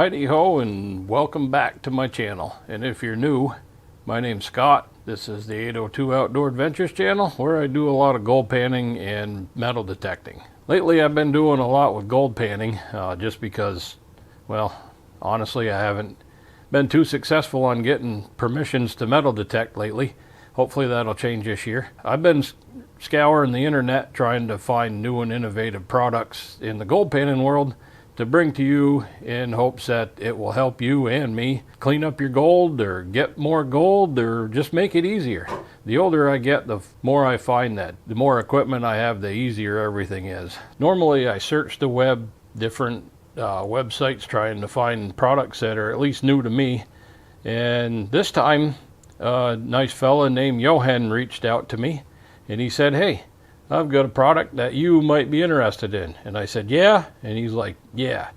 Heidi ho, and welcome back to my channel. And if you're new, my name's Scott. This is the 802 Outdoor Adventures channel, where I do a lot of gold panning and metal detecting. Lately I've been doing a lot with gold panning just because, well, honestly I haven't been too successful on getting permissions to metal detect lately. Hopefully that'll change this year. I've been scouring the internet trying to find new and innovative products in the gold panning world to bring to you in hopes that it will help you and me clean up your gold or get more gold or just make it easier. The older I get, the more I find that the more equipment I have, the easier everything is. Normally I search the web, different websites, trying to find products that are at least new to me. And this time a nice fella named Johan reached out to me and he said, "Hey, I've got a product that you might be interested in." And I said, "Yeah?" And he's like, "Yeah."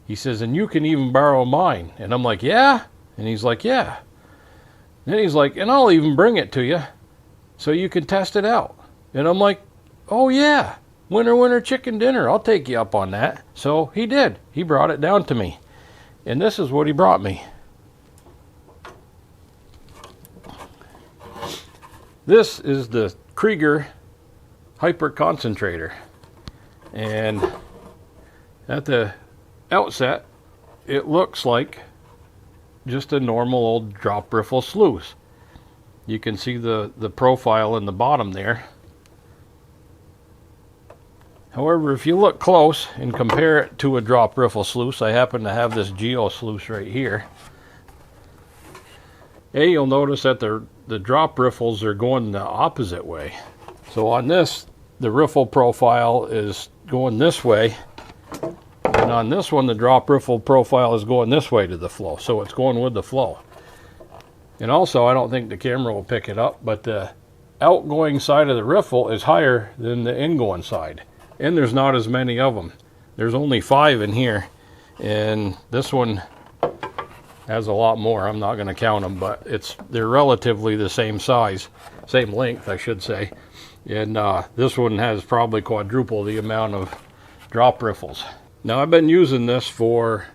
He says, "And you can even borrow mine." And I'm like, "Yeah?" And he's like, "Yeah." Then he's like, "And I'll even bring it to you so you can test it out." And I'm like, "Oh yeah, winner chicken dinner. I'll take you up on that." So he did. He brought it down to me. And this is what he brought me. This is the Kriger hyper concentrator, and at the outset it looks like just a normal old drop riffle sluice. You can see the profile in the bottom there. However, if you look close and compare it to a drop riffle sluice, I happen to have this geo sluice right here. You'll notice that the drop riffles are going the opposite way. So on this, the riffle profile is going this way, and on this one the drop riffle profile is going this way to the flow, so it's going with the flow. And also, I don't think the camera will pick it up, but the outgoing side of the riffle is higher than the ingoing side, and there's not as many of them. There's only 5 in here, and this one has a lot more. I'm not going to count them, but they're relatively the same size, same length I should say. And this one has probably quadruple the amount of drop riffles. Now I've been using this for,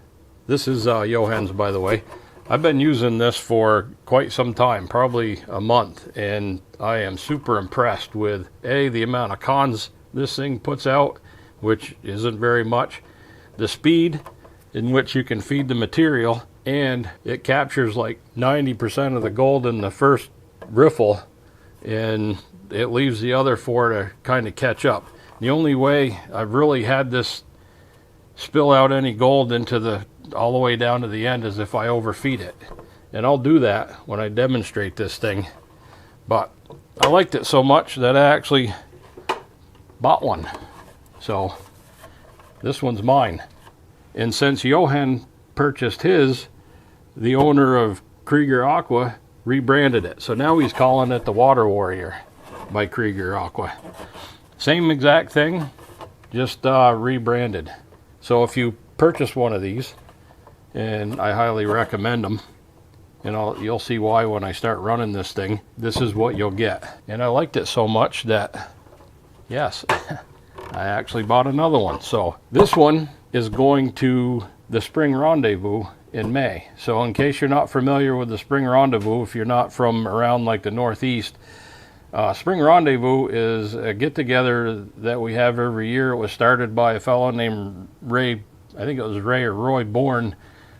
this is Johan's by the way, I've been using this for quite some time, probably a month, and I am super impressed with the amount of cons this thing puts out, which isn't very much, the speed in which you can feed the material, and it captures like 90% of the gold in the first riffle, and it leaves the other 4 to kind of catch up. The only way I've really had this spill out any gold into all the way down to the end is if I overfeed it, and I'll do that when I demonstrate this thing. But I liked it so much that I actually bought one, so this one's mine. And since Johan purchased his, the owner of Kreeger Aqua rebranded it, so now he's calling it the Water Warrior by Kreeger Aqua. Same exact thing, just rebranded. So if you purchase one of these, and I highly recommend them, and you'll see why when I start running this thing, this is what you'll get. And I liked it so much that, yes, I actually bought another one. So this one is going to the Spring Rendezvous in May. So in case you're not familiar with the Spring Rendezvous, if you're not from around like the Northeast, Spring Rendezvous is a get-together that we have every year. It was started by a fellow named Ray, I think it was Ray or Roy Bourne,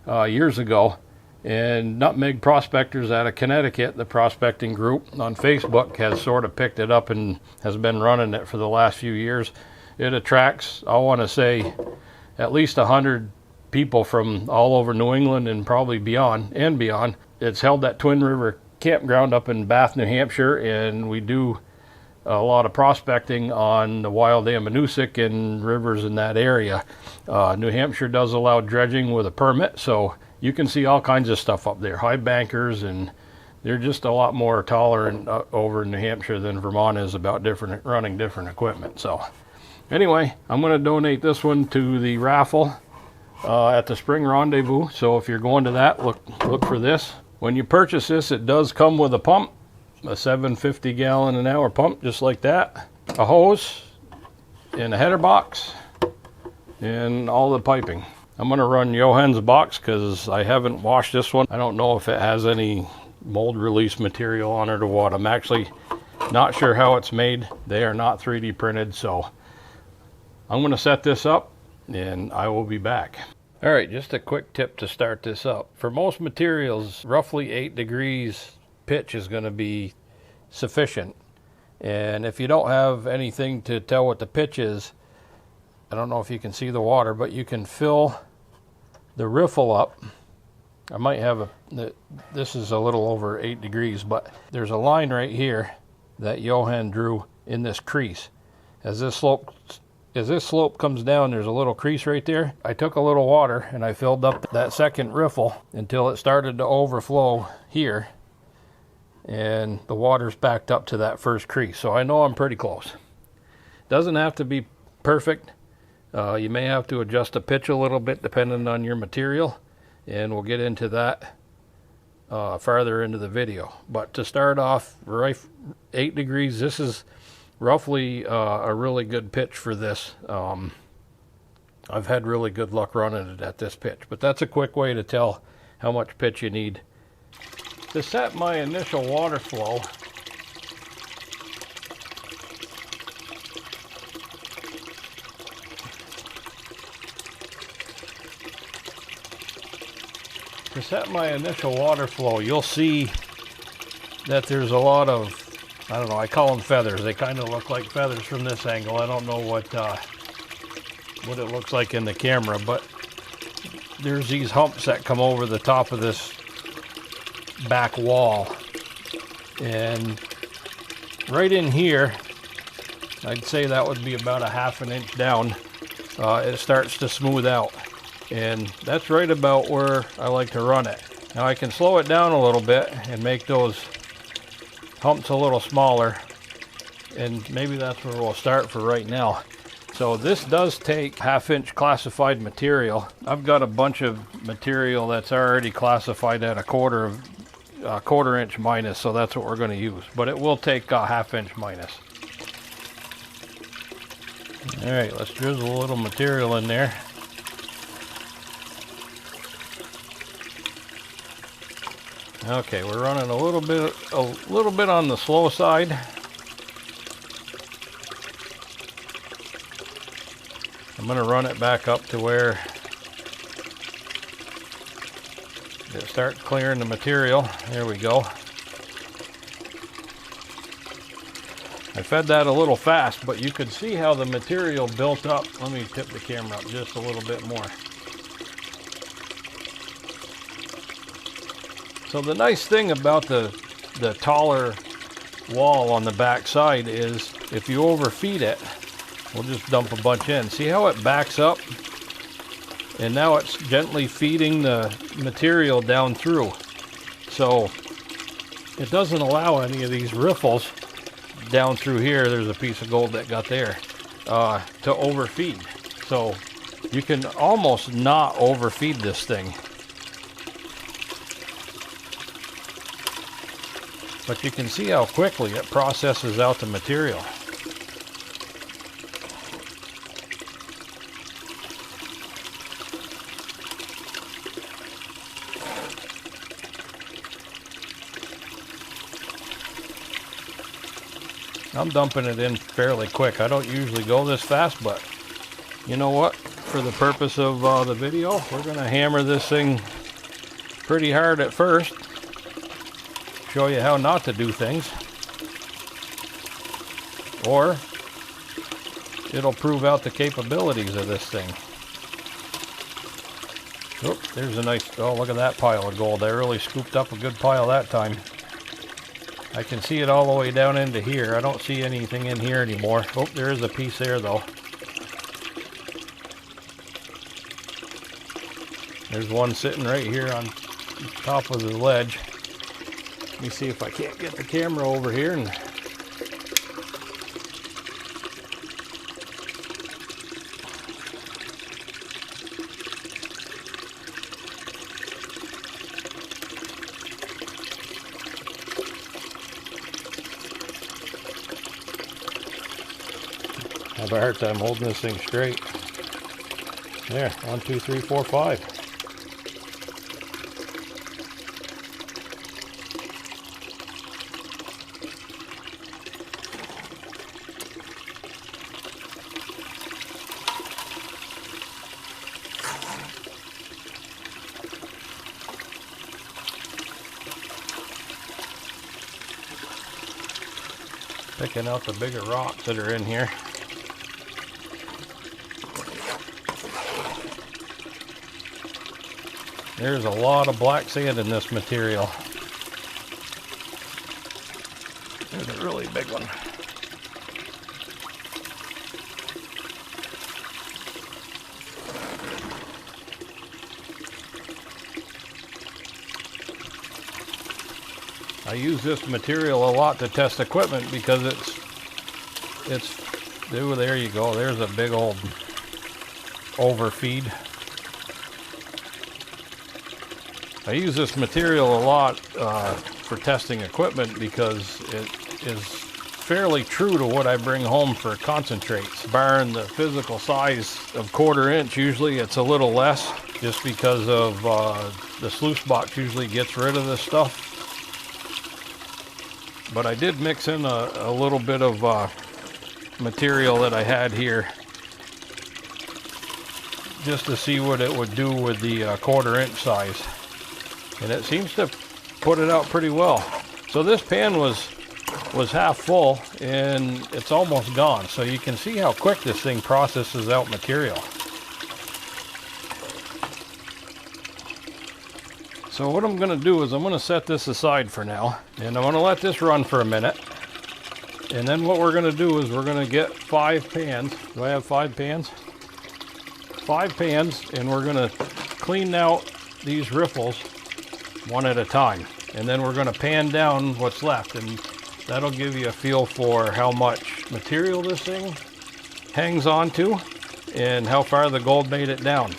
years ago. And Nutmeg Prospectors out of Connecticut, the prospecting group on Facebook, has sort of picked it up and has been running it for the last few years. It attracts, I want to say, at least 100 people from all over New England and probably beyond and beyond. It's held at Twin River Campground up in Bath, New Hampshire, and we do a lot of prospecting on the Wild Amanuensis and rivers in that area. New Hampshire does allow dredging with a permit, so you can see all kinds of stuff up there, high bankers, and they're just a lot more tolerant over in New Hampshire than Vermont is about running different equipment. So anyway, I'm going to donate this one to the raffle at the Spring Rendezvous. So if you're going to that, look for this. When you purchase this, it does come with a pump, a 750 gallon an hour pump, just like that, a hose, and a header box, and all the piping. I'm going to run Johann's box because I haven't washed this one. I don't know if it has any mold release material on it or what. I'm actually not sure how it's made. They are not 3D printed, so I'm going to set this up and I will be back. All right, just a quick tip to start this up. For most materials, roughly 8 degrees pitch is going to be sufficient. And if you don't have anything to tell what the pitch is, I don't know if you can see the water, but you can fill the riffle up. I might have this is a little over 8 degrees, but there's a line right here that Johann drew in this crease. As this slope comes down, there's a little crease right there. I took a little water and I filled up that second riffle until it started to overflow here, and the water's backed up to that first crease. So I know I'm pretty close. Doesn't have to be perfect. You may have to adjust the pitch a little bit depending on your material, and we'll get into that farther into the video. But to start off, right, 8 degrees, this is roughly a really good pitch for this. I've had really good luck running it at this pitch, but that's a quick way to tell how much pitch you need. To set my initial water flow, you'll see that there's a lot of, I don't know, I call them feathers. They kind of look like feathers from this angle. I don't know what it looks like in the camera, but there's these humps that come over the top of this back wall. And right in here, I'd say that would be about a ½ an inch down. It starts to smooth out. And that's right about where I like to run it. Now I can slow it down a little bit and make those humps a little smaller, and maybe that's where we'll start for right now. So this does take ½ inch classified material. I've got a bunch of material that's already classified at a quarter inch minus, so that's what we're going to use, but it will take a ½ inch minus. All right, let's drizzle a little material in there. Okay, we're running a little bit on the slow side. I'm going to run it back up to where it starts clearing the material. There we go. I fed that a little fast, but you could see how the material built up. Let me tip the camera up just a little bit more. So the nice thing about the taller wall on the back side is if you overfeed it, we'll just dump a bunch in. See how it backs up? And now it's gently feeding the material down through. So it doesn't allow any of these riffles down through here, there's a piece of gold that got there, to overfeed. So you can almost not overfeed this thing. But you can see how quickly it processes out the material. I'm dumping it in fairly quick. I don't usually go this fast, but you know what? For the purpose of the video, we're going to hammer this thing pretty hard at first. Show you how not to do things, or it'll prove out the capabilities of this thing. Oh, there's a nice, oh, look at that pile of gold. I really scooped up a good pile that time. I can see it all the way down into here. I don't see anything in here anymore. Oh, there is a piece there though. There's one sitting right here on top of the ledge. Let me see if I can't get the camera over here and I have a hard time holding this thing straight. There, 1, 2, 3, 4, 5. Picking out the bigger rocks that are in here. There's a lot of black sand in this material. There's a really big one. I use this material a lot to test equipment because oh, there you go. There's a big old overfeed. I use this material a lot for testing equipment because it is fairly true to what I bring home for concentrates. Barring the physical size of 1/4 inch, usually it's a little less just because of the sluice box usually gets rid of this stuff. But I did mix in a little bit of material that I had here just to see what it would do with the 1/4 inch size. And it seems to put it out pretty well. So this pan was half full and it's almost gone. So you can see how quick this thing processes out material. So what I'm going to do is I'm going to set this aside for now. And I'm going to let this run for a minute. And then what we're going to do is we're going to get 5 pans. Do I have 5 pans? 5 pans, and we're going to clean out these riffles one at a time. And then we're going to pan down what's left, and that'll give you a feel for how much material this thing hangs on to and how far the gold made it down.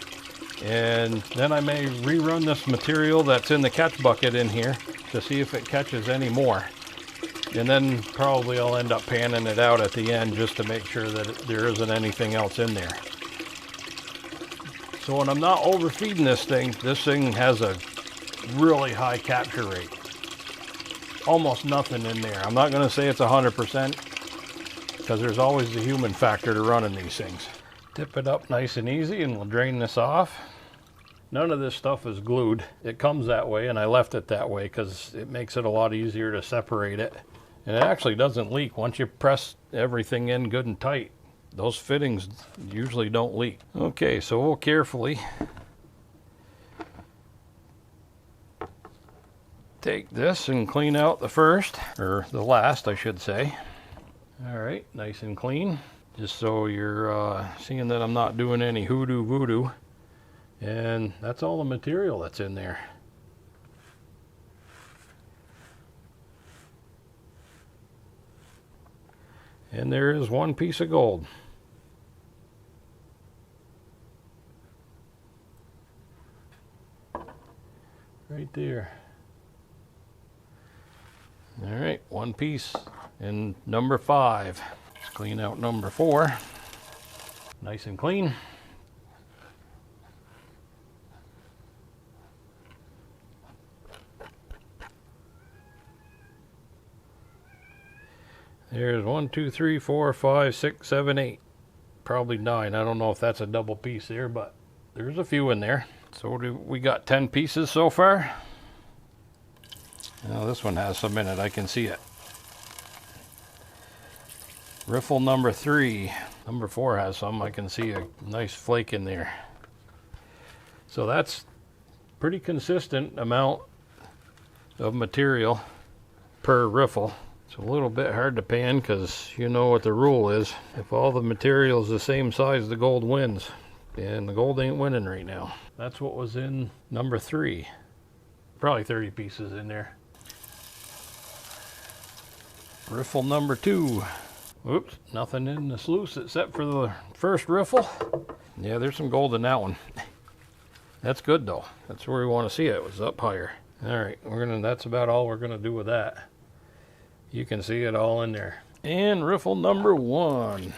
And then I may rerun this material that's in the catch bucket in here to see if it catches any more. And then probably I'll end up panning it out at the end just to make sure that there isn't anything else in there. So when I'm not overfeeding this thing has a really high capture rate. Almost nothing in there. I'm not going to say it's 100% because there's always the human factor to running these things. Tip it up nice and easy and we'll drain this off. None of this stuff is glued. It comes that way and I left it that way because it makes it a lot easier to separate it. And it actually doesn't leak. Once you press everything in good and tight, those fittings usually don't leak. Okay, so we'll carefully take this and clean out the first, or the last I should say. All right, nice and clean. Just so you're seeing that I'm not doing any hoodoo voodoo. And that's all the material that's in there. And there is one piece of gold. Right there. All right, one piece in number 5. Let's clean out number 4. Nice and clean. There's 1, 2, 3, 4, 5, 6, 7, 8. Probably 9. I don't know if that's a double piece there, but there's a few in there. So we got 10 pieces so far. Now this one has some in it. I can see it. Riffle number 3. Number 4 has some. I can see a nice flake in there. So that's pretty consistent amount of material per riffle. It's a little bit hard to pan because you know what the rule is. If all the material is the same size, the gold wins. And the gold ain't winning right now. That's what was in number 3. Probably 30 pieces in there. Riffle number 2. Oops, nothing in the sluice except for the first riffle. Yeah, there's some gold in that one. That's good though. That's where we want to see it. It was up higher. All right, that's about all we're gonna do with that. You can see it all in there. And riffle number 1.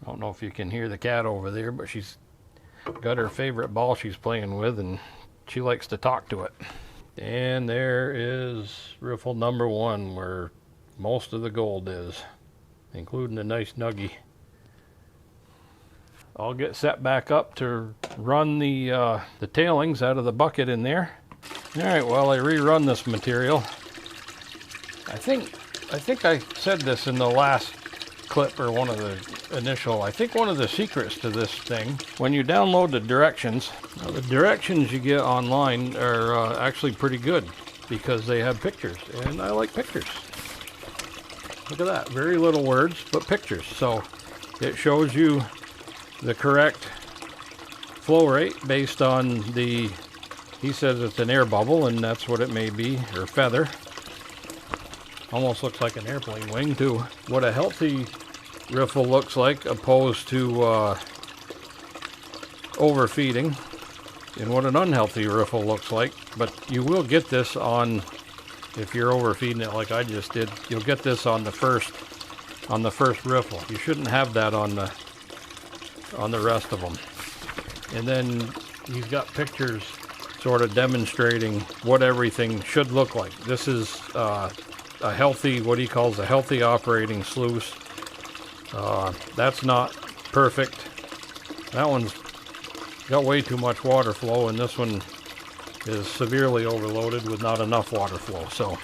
I don't know if you can hear the cat over there, but she's got her favorite ball she's playing with, and she likes to talk to it. And there is riffle number 1, where most of the gold is, including a nice nuggie. I'll get set back up to run the tailings out of the bucket in there. All right, well, I rerun this material. I think I said this in the last clip, or one of the initial. I think one of the secrets to this thing, when you download the directions you get online are actually pretty good, because they have pictures, and I like pictures. Look at that, very little words, but pictures. So it shows you the correct flow rate based on the, he says it's an air bubble, and that's what it may be, or feather. Almost looks like an airplane wing too. What a healthy riffle looks like, opposed to overfeeding, and what an unhealthy riffle looks like. But you will get this on, if you're overfeeding it like I just did, you'll get this on the first riffle. You shouldn't have that on the rest of them. And then he's got pictures sort of demonstrating what everything should look like. This is a healthy, what he calls a healthy operating sluice. That's not perfect. That one's got way too much water flow, and this one is severely overloaded with not enough water flow. So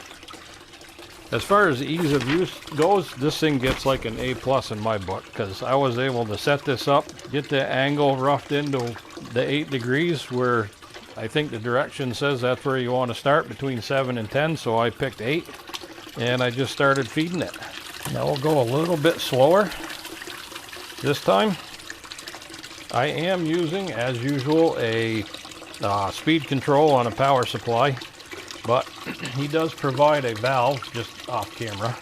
as far as ease of use goes, this thing gets like an A+ in my book, because I was able to set this up, get the angle roughed into the 8 degrees, where I think the direction says that's where you want to start, between 7 and 10, so I picked 8, and I just started feeding it. Now we'll go a little bit slower this time. I am using, as usual, a speed control on a power supply, but he does provide a valve just off camera.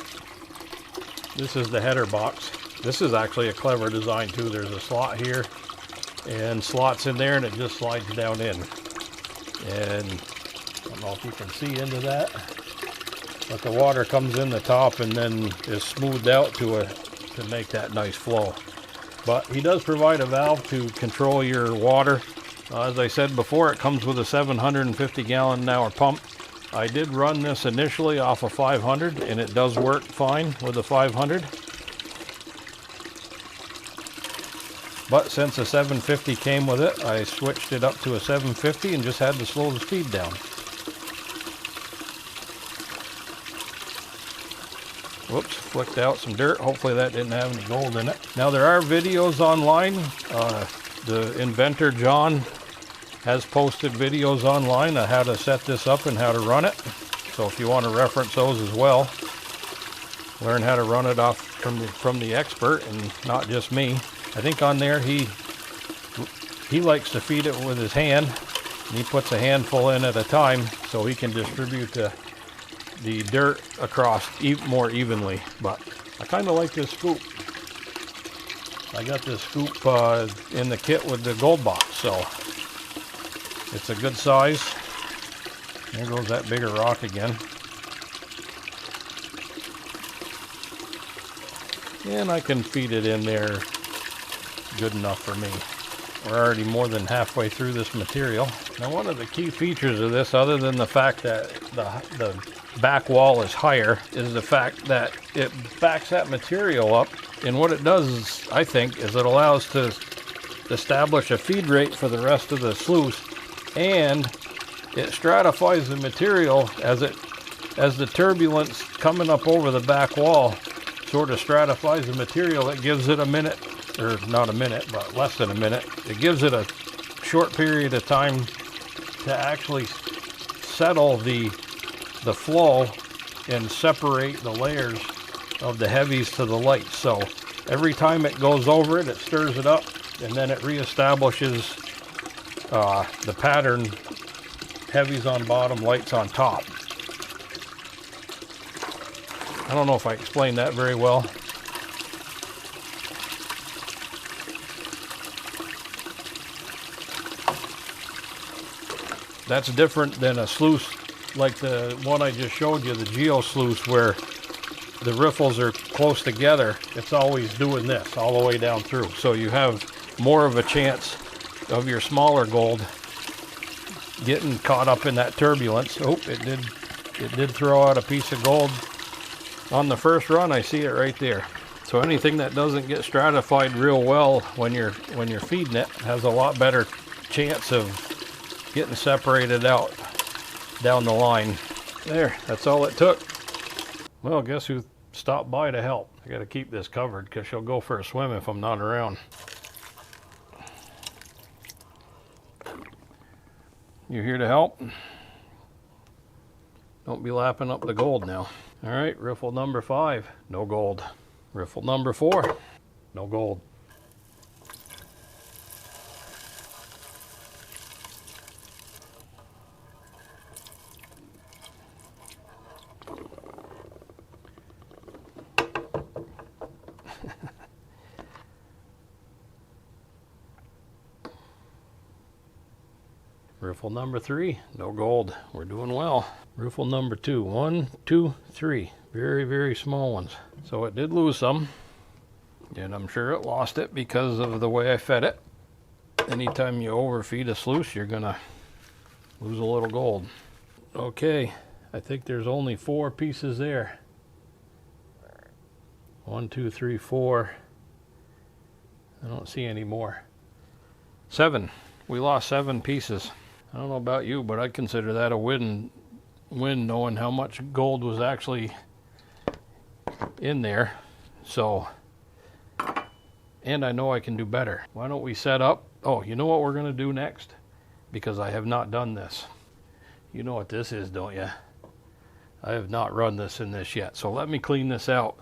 This is the header box. This is actually a clever design too. There's a slot here and slots in there, and it just slides down in. And I don't know if you can see into that, but the water comes in the top and then is smoothed out to make that nice flow. But he does provide a valve to control your water. As I said before, it comes with a 750 gallon an hour pump. I did run this initially off of 500, and it does work fine with the 500. But since a 750 came with it, I switched it up to a 750 and just had to slow the speed down. Whoops, flicked out some dirt. Hopefully that didn't have any gold in it. Now there are videos online. The inventor John has posted videos online on how to set this up and how to run it. So if you want to reference those as well, learn how to run it off from the expert and not just me. I think on there he likes to feed it with his hand, and he puts a handful in at a time so he can distribute the dirt across more evenly. But I kind of like this scoop. I got this scoop in the kit with the gold box, so it's a good size. There goes that bigger rock again. And I can feed it in there good enough for me. We're already more than halfway through this material. Now one of the key features of this, other than the fact that the back wall is higher, is the fact that it backs that material up. And what it does is, I think, is it allows to establish a feed rate for the rest of the sluice, and it stratifies the material as the turbulence coming up over the back wall sort of stratifies the material. It gives it a minute, or not a minute, but less than a minute. It gives it a short period of time to actually settle the flow and separate the layers of the heavies to the lights. So every time it goes over it, it stirs it up, and then it reestablishes the pattern: heavies on bottom, lights on top. I don't know if I explained that very well. That's different than a sluice like the one I just showed you, the Geo sluice, where the riffles are close together, it's always doing this all the way down through. So you have more of a chance of your smaller gold getting caught up in that turbulence. Oh, it did throw out a piece of gold on the first run. I see it right there. So anything that doesn't get stratified real well when you're feeding it has a lot better chance of getting separated out down the line. There, that's all it took. Well, guess who stopped by to help? I gotta keep this covered because she'll go for a swim if I'm not around. You here to help? Don't be lapping up the gold now. All right, riffle number 5, no gold. Riffle number 4, no gold. Riffle number 3, no gold. We're doing well. Riffle number 2, 1, 2, 3. Very, very small ones. So it did lose some, and I'm sure it lost it because of the way I fed it. Anytime you overfeed a sluice, you're gonna lose a little gold. Okay, I think there's only 4 pieces there. 1, 2, 3, 4. I don't see any more. 7. We lost 7 pieces. I don't know about you, but I'd consider that a win knowing how much gold was actually in there. So, and I know I can do better. Why don't we set up? Oh, you know what we're gonna do next? Because I have not done this. You know what this is, don't you? I have not run this in this yet. So let me clean this out.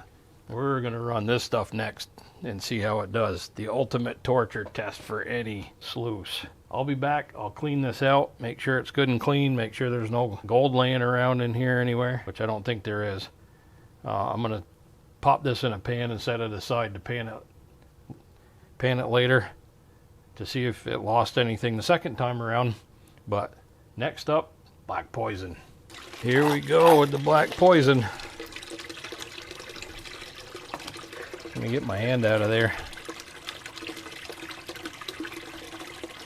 We're gonna run this stuff next and see how it does. The ultimate torture test for any sluice. I'll be back. I'll clean this out, make sure it's good and clean, make sure there's no gold laying around in here anywhere, which I don't think there is. I'm gonna pop this in a pan and set it aside to pan it later to see if it lost anything the second time around. But next up, black poison. Here we go with the black poison. Let me get my hand out of there.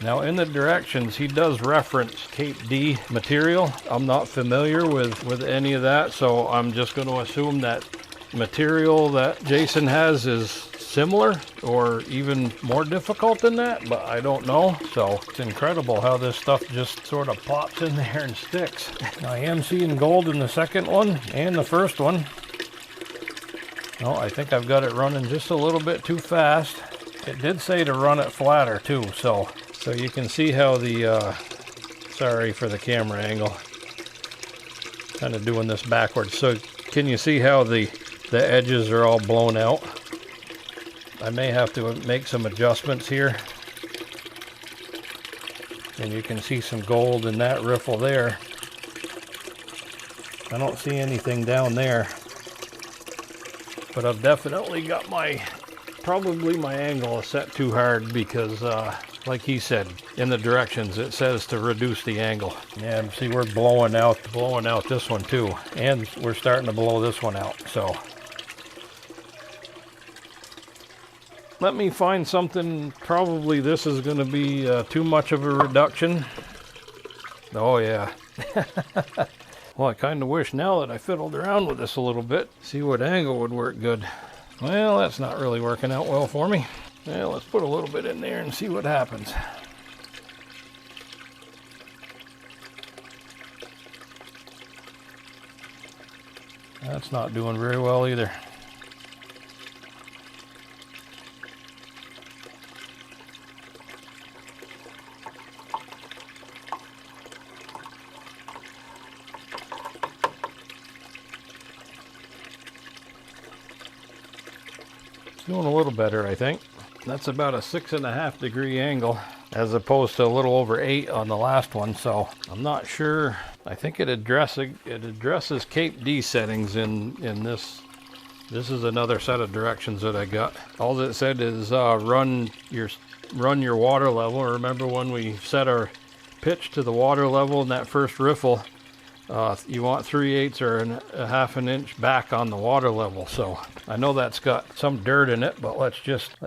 Now in the directions, he does reference Cape D material. I'm not familiar with any of that, so I'm just going to assume that material that Jason has is similar or even more difficult than that, but I don't know. So it's incredible how this stuff just sort of pops in there and sticks. I am seeing gold in the second one and the first one. No, I think I've got it running just a little bit too fast. It did say to run it flatter too, so you can see how the, sorry for the camera angle, kind of doing this backwards. So can you see how the edges are all blown out? I may have to make some adjustments here. And you can see some gold in that riffle there. I don't see anything down there. But I've definitely got probably my angle is set too hard because, like he said, in the directions it says to reduce the angle. Yeah, see, we're blowing out this one too, and we're starting to blow this one out. So let me find something. Probably this is going to be too much of a reduction. Oh yeah. Well, I kind of wish now that I fiddled around with this a little bit, see what angle would work good. Well, that's not really working out well for me. Well, let's put a little bit in there and see what happens. That's not doing very well either. Doing a little better, I think. That's about a 6.5 degree angle as opposed to a little over 8 on the last one, so I'm not sure. I think it addresses Cape D settings in this. This is another set of directions that I got. All it said is run your water level. Remember when we set our pitch to the water level in that first riffle, You want 3/8 or a half an inch back on the water level. So I know that's got some dirt in it, but let's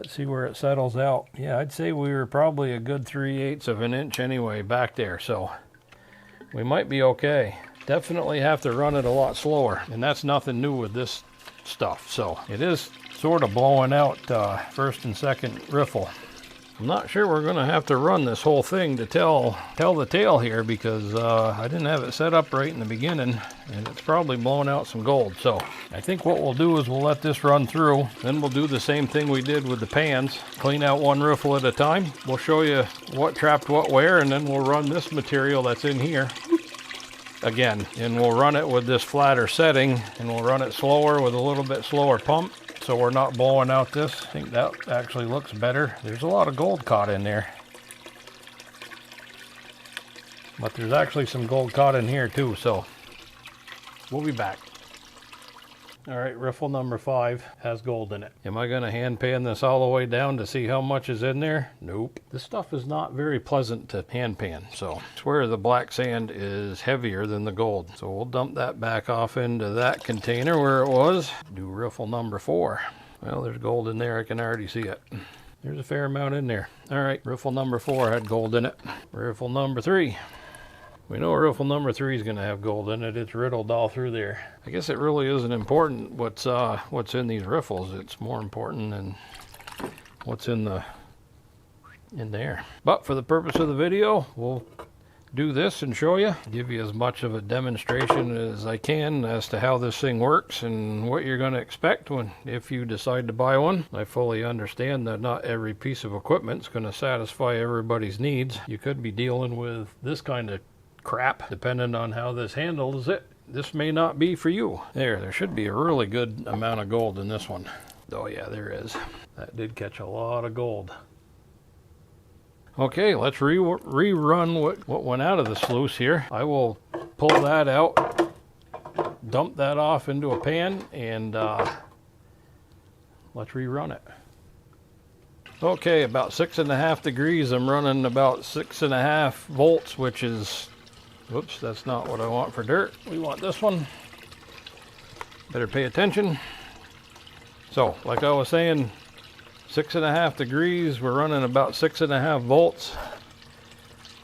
see where it settles out. Yeah, I'd say we were probably a good 3/8 of an inch anyway back there, so we might be okay. Definitely have to run it a lot slower, and that's nothing new with this stuff. So it is sort of blowing out first and second riffle. I'm not sure we're going to have to run this whole thing to tell the tale here, because I didn't have it set up right in the beginning, and it's probably blowing out some gold. So I think what we'll do is we'll let this run through, then we'll do the same thing we did with the pans, clean out one riffle at a time. We'll show you what trapped what where, and then we'll run this material that's in here again, and we'll run it with this flatter setting, and we'll run it slower with a little bit slower pump, so we're not blowing out this. I think that actually looks better. There's a lot of gold caught in there, but there's actually some gold caught in here too, so we'll be back. All right, riffle number 5 has gold in it. Am I gonna hand pan this all the way down to see how much is in there? Nope. This stuff is not very pleasant to hand pan, so I swear the black sand is heavier than the gold. So we'll dump that back off into that container where it was. Do riffle number 4. Well, there's gold in there, I can already see it. There's a fair amount in there. All right, riffle number 4 had gold in it. Riffle number 3. We know riffle number 3 is going to have gold in it. It's riddled all through there. I guess it really isn't important what's in these riffles. It's more important than what's in there. But for the purpose of the video, we'll do this and show you, give you as much of a demonstration as I can as to how this thing works and what you're going to expect if you decide to buy one. I fully understand that not every piece of equipment is going to satisfy everybody's needs. You could be dealing with this kind of crap depending on how this handles it. This may not be for you. There should be a really good amount of gold in this one. Oh yeah, there is. That did catch a lot of gold. Okay, let's rerun what went out of the sluice here. I will pull that out, dump that off into a pan, and let's rerun it. Okay, about 6.5 degrees. I'm running about 6.5 volts, which is, whoops, that's not what I want for dirt. We want this one. Better pay attention. So, like I was saying, 6.5 degrees. We're running about 6.5 volts.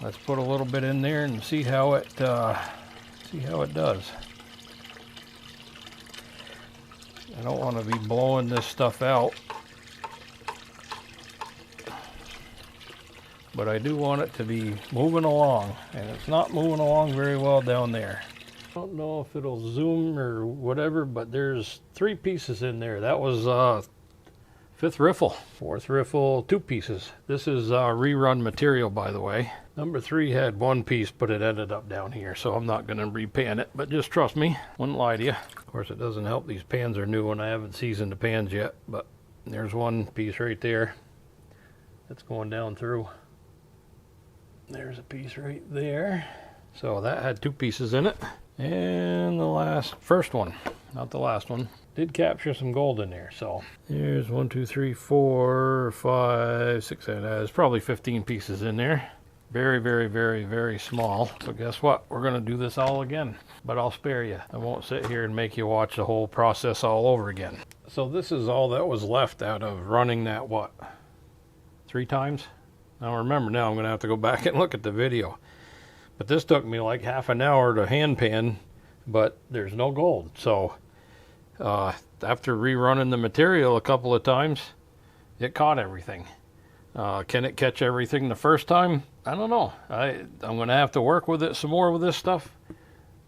Let's put a little bit in there and see how it does. I don't want to be blowing this stuff out, but I do want it to be moving along, and it's not moving along very well down there. I don't know if it'll zoom or whatever, but there's 3 pieces in there. That was 5th riffle. 4th riffle, 2 pieces. This is rerun material, by the way. Number 3 had 1 piece, but it ended up down here, so I'm not going to repan it, but just trust me, wouldn't lie to you. Of course, it doesn't help these pans are new and I haven't seasoned the pans yet, but there's 1 piece right there that's going down through. There's a piece right there. So that had 2 pieces in it. And the first one, not the last one, did capture some gold in there. So there's 1, 2, 3, 4, 5, 6, 7. There's probably 15 pieces in there. Very, very, very, very small. So guess what? We're going to do this all again, but I'll spare you. I won't sit here and make you watch the whole process all over again. So this is all that was left out of running that, what, 3 times? I don't remember now. I'm going to have to go back and look at the video. But this took me like half an hour to hand pan, but there's no gold. So after rerunning the material a couple of times, it caught everything. Can it catch everything the first time? I don't know. I'm going to have to work with it some more with this stuff.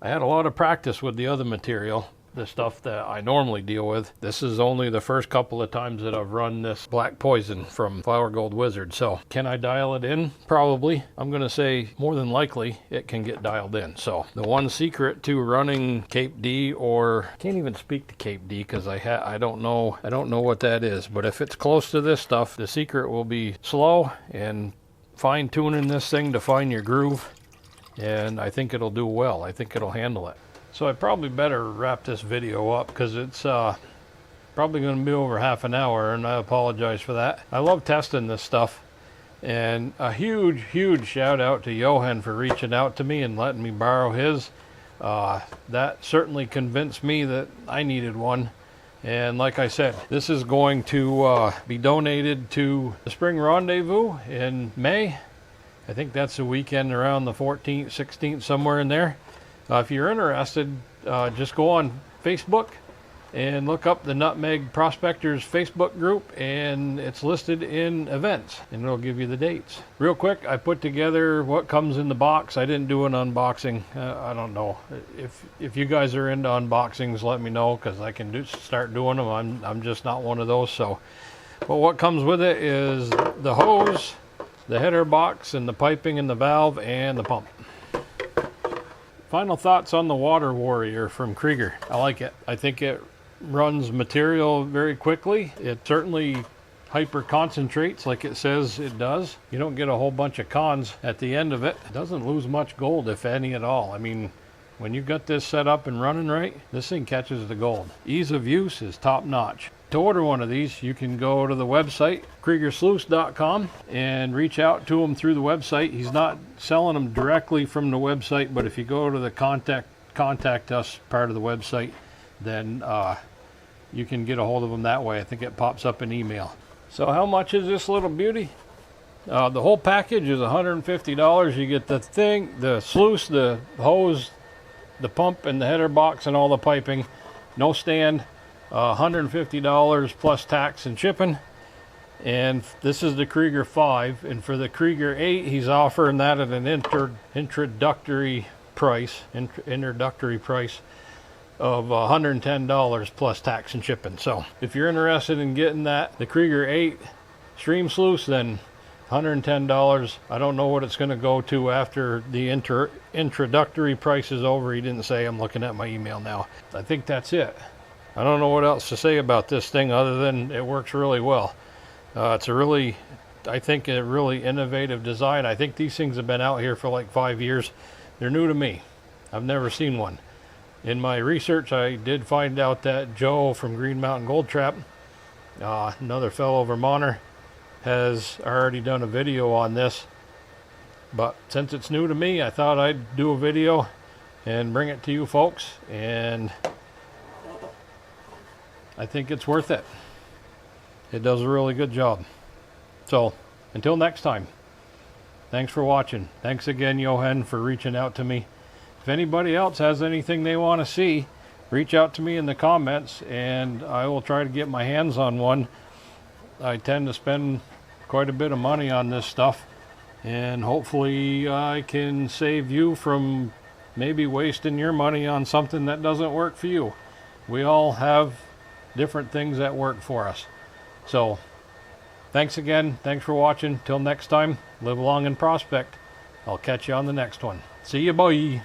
I had a lot of practice with the other material, the stuff that I normally deal with. This is only the first couple of times that I've run this black poison from Flower Gold Wizard. So can I dial it in? Probably. I'm going to say more than likely it can get dialed in. So the one secret to running Cape D, or can't even speak to Cape D because I don't know what that is. But if it's close to this stuff, the secret will be slow and fine tuning this thing to find your groove. And I think it'll do well. I think it'll handle it. So I probably better wrap this video up because it's probably going to be over half an hour, and I apologize for that. I love testing this stuff, and a huge, huge shout out to Johan for reaching out to me and letting me borrow his. That certainly convinced me that I needed one. And like I said, this is going to be donated to the Spring Rendezvous in May. I think that's the weekend around the 14th, 16th, somewhere in there. If you're interested, just go on Facebook and look up the Nutmeg Prospectors Facebook group, and it's listed in events, and it'll give you the dates. Real quick, I put together what comes in the box. I didn't do an unboxing. I don't know. If you guys are into unboxings, let me know, because I can start doing them. I'm just not one of those. So, but what comes with it is the hose, the header box, and the piping and the valve and the pump. Final thoughts on the Water Warrior from Kriger. I like it. I think it runs material very quickly. It certainly hyper concentrates like it says it does. You don't get a whole bunch of cons at the end of it. It doesn't lose much gold, if any at all. I mean, when you've got this set up and running right, this thing catches the gold. Ease of use is top notch. To order one of these, you can go to the website, KreegerSluice.com, and reach out to him through the website. He's not selling them directly from the website, but if you go to the contact us part of the website, then you can get a hold of them that way. I think it pops up in email. So how much is this little beauty? The whole package is $150. You get the thing, the sluice, the hose, the pump, and the header box, and all the piping. No stand. $150 plus tax and shipping. And this is the Kriger 5. And for the Kriger 8, he's offering that at an introductory price of $110 plus tax and shipping. So if you're interested in getting that, the Kriger 8 stream sluice, then $110. I don't know what it's going to go to after the introductory price is over. He didn't say. I'm looking at my email now. I think that's it. I don't know what else to say about this thing other than it works really well. It's I think a really innovative design. I think these things have been out here for like 5 years. They're new to me. I've never seen one. In my research, I did find out that Joe from Green Mountain Gold Trap, another fellow Vermonter, has already done a video on this. But since it's new to me, I thought I'd do a video and bring it to you folks. And I think it's worth it. It does a really good job. So until next time, thanks for watching. Thanks again, Johan, for reaching out to me. If anybody else has anything they want to see, reach out to me in the comments, and I will try to get my hands on one. I tend to spend quite a bit of money on this stuff, and hopefully I can save you from maybe wasting your money on something that doesn't work for you. We all have different things that work for us. So thanks again. Thanks for watching. Till next time, live long and prospect. I'll catch you on the next one. See you, bye.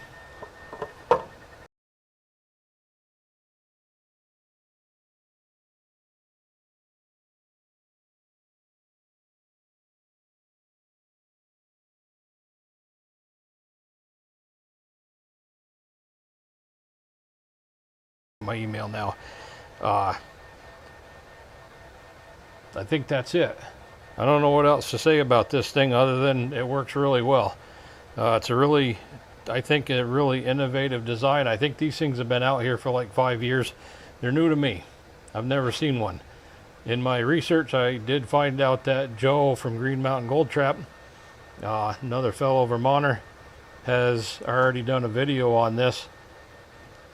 My email now. I think that's it. I don't know what else to say about this thing other than it works really well. It's I think a really innovative design. I think these things have been out here for like 5 years. They're new to me. I've never seen one. In my research, I did find out that Joe from Green Mountain Gold Trap, another fellow Vermonter, has already done a video on this.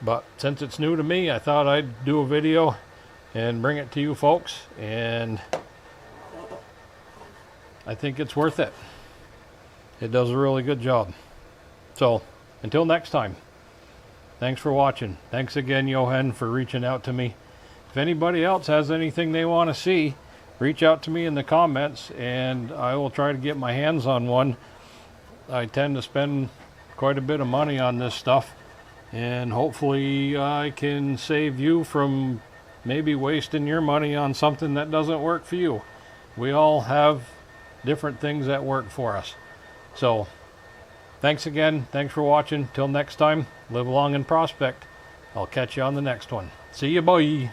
But since it's new to me, I thought I'd do a video and bring it to you folks. And I think it's worth it. It does a really good job. So until next time, thanks for watching. Thanks again, Johan, for reaching out to me. If anybody else has anything they want to see, reach out to me in the comments, and I will try to get my hands on one. I tend to spend quite a bit of money on this stuff, and hopefully I can save you from maybe wasting your money on something that doesn't work for you. We all have different things that work for us. So thanks again. Thanks for watching. Till next time, live long and prospect. I'll catch you on the next one. See you, bye.